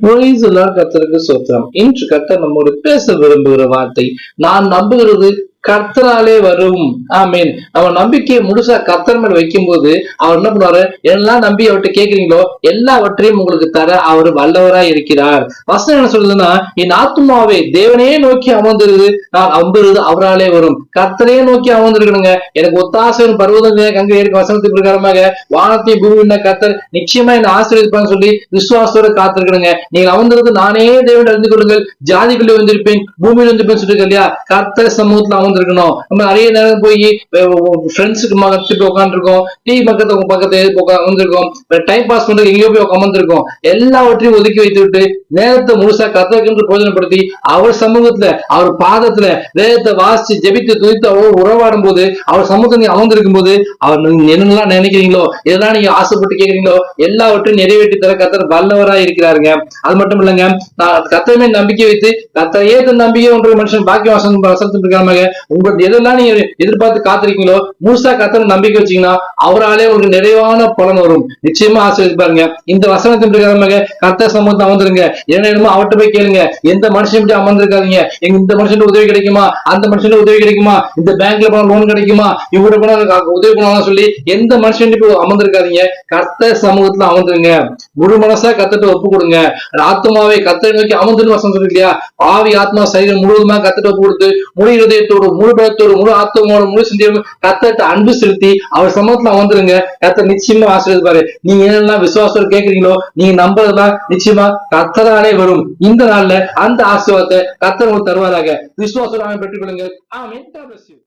கர்த்தருக்கு சோத்திரம். இன்று கர்த்தர் நம்மோடு பேச விரும்புகிற வார்த்தை, நான் நம்புகிறது கர்த்தராலே வரும். ஆமீன். நம்ம நம்பிக்கையை முழுசா கர்த்தர் மேல வைக்கும் போது அவர் என்ன பண்ணுவாரு, எல்லாம் நம்பி அவர்கிட்ட கேட்கிறீங்களோ எல்லாவற்றையும் உங்களுக்கு தர அவர் வல்லவராய் இருக்கிறார். வசனம் என்ன சொல்றதுன்னா, என் ஆத்துமாவே தேவனே நோக்கி அமர்ந்திருது, நான் நம்புறது அவராலே வரும். கர்த்தரே நோக்கி அமர்ந்திருக்கணுங்க. எனக்கு ஒத்தாசையின் பருவதம் கங்கை இருக்க வசனத்தின் பிரகாரமாக வானத்தையும் பூமியின கர்த்தர் நிச்சயமா என்ன ஆசீர்வதிப்பான்னு சொல்லி விசுவாசத்தோட காத்திருக்கணுங்க. நீங்கள் அமர்ந்திருந்து நானே தேவன் அறிந்து கொள்ளுங்கள், ஜாதிக்குள்ளே வந்திருப்பேன், பூமியில வந்திருப்பேன் சொல்லிட்டு இல்லையா, கர்த்தர் சமூகத்துல இருக்கணும். நம்ம நிறைய நேரம் போய் ஃப்ரெண்ட்ஸுக்கு போய் உட்காந்துருக்கோம், டீ பக்கத்து உட்காந்துருக்கோம், டைம் பாஸ் பண்றது எங்கேயோ போய் உட்காந்துருக்கோம். எல்லாவற்றையும் ஒதுக்கி வைத்து விட்டு நேரத்தை முழுசா கர்த்தருக்கு பிரயோஜனப்படுத்தி அவர் சமூகத்துல அவர் பாதத்துல வேதத்தை வாசிச்சு ஜெபித்து துதித்து அவர் உறவாடும் போது அவர் சமூகத்தை நீங்க அமர்ந்திருக்கும் போது அவர் என்னெல்லாம் நினைக்கிறீங்களோ இதெல்லாம் நீங்க ஆசைப்பட்டு கேட்கிறீங்களோ எல்லாவற்றையும் நிறைவேற்றி தர கர்த்தர் வல்லவராய் இருக்கிறாருங்க. அது மட்டும் இல்லைங்க, கர்த்தருமே நம்பிக்கை வைத்து கர்த்தரையே நம்பிக்கை ஒன்று மனுஷன் பாக்கிய வசனத்தின் பிரகாரமாக உங்களுக்கு எதெல்லாம் நீங்க எதிர்பார்த்து காத்திருக்கீங்களோ முழுசா கர்த்தரை நம்பிக்கை வச்சீங்கன்னா அவராலே உங்களுக்கு நிறைவான பலன் வரும். நிச்சயமா ஆசீர்வதிப்பாருங்க. இந்த வசனத்தின் பிரகாரமாக கர்த்தர் சமூகத்தை அமர்ந்துருங்க. என்ன அவர்கிட்ட போய் கேளுங்க, எந்த மனுஷன் அமர்ந்திருக்காதீங்க, இந்த மனுஷன் உதவி கிடைக்குமா, அந்த மனுஷன் உதவி கிடைக்குமா, இந்த பேங்க்ல போனா லோன் கிடைக்குமா, இவரோட போனா உதவி பண்ணலாம் சொல்லி எந்த மனுஷன் அமர்ந்திருக்காதீங்க. கர்த்தர் சமூகத்துல அமர்ந்துருங்க. முழு மனசா கர்த்தர்ட்ட ஒப்பு கொடுங்க. ஆத்மாவை கர்த்தரை நோக்கி அமர்ந்துன்னு வசனம் சொல்லி இல்லையா, ஆவி ஆத்மா சரீரம் முழுவதுமா கர்த்தர்ட்ட ஒப்பு கொடுத்து முழு இதயத்தோடு முழு பலத்தோடு முழு ஆத்மாவோட முழு சிந்தையோடு கர்த்தர்ட்ட அன்பு செலுத்தி அவர் சமூகத்துல அமர்ந்துருங்க. கர்த்தர் நிச்சயமா ஆசீர்வதிப்பாரு. நீங்க என்னெல்லாம் விசுவாசத்தோட கேட்கறீங்களோ நீங்க நம்புறதுதான் நிச்சயமா கர்த்தராலே வரும். இந்த நாள்ல அந்த ஆசீர்வாதத்தை கர்த்தர் உங்களுக்கு தருவாராக. விசுவாசத்தோட பெற்றுக் கொள்ளுங்கள். ஆமென்.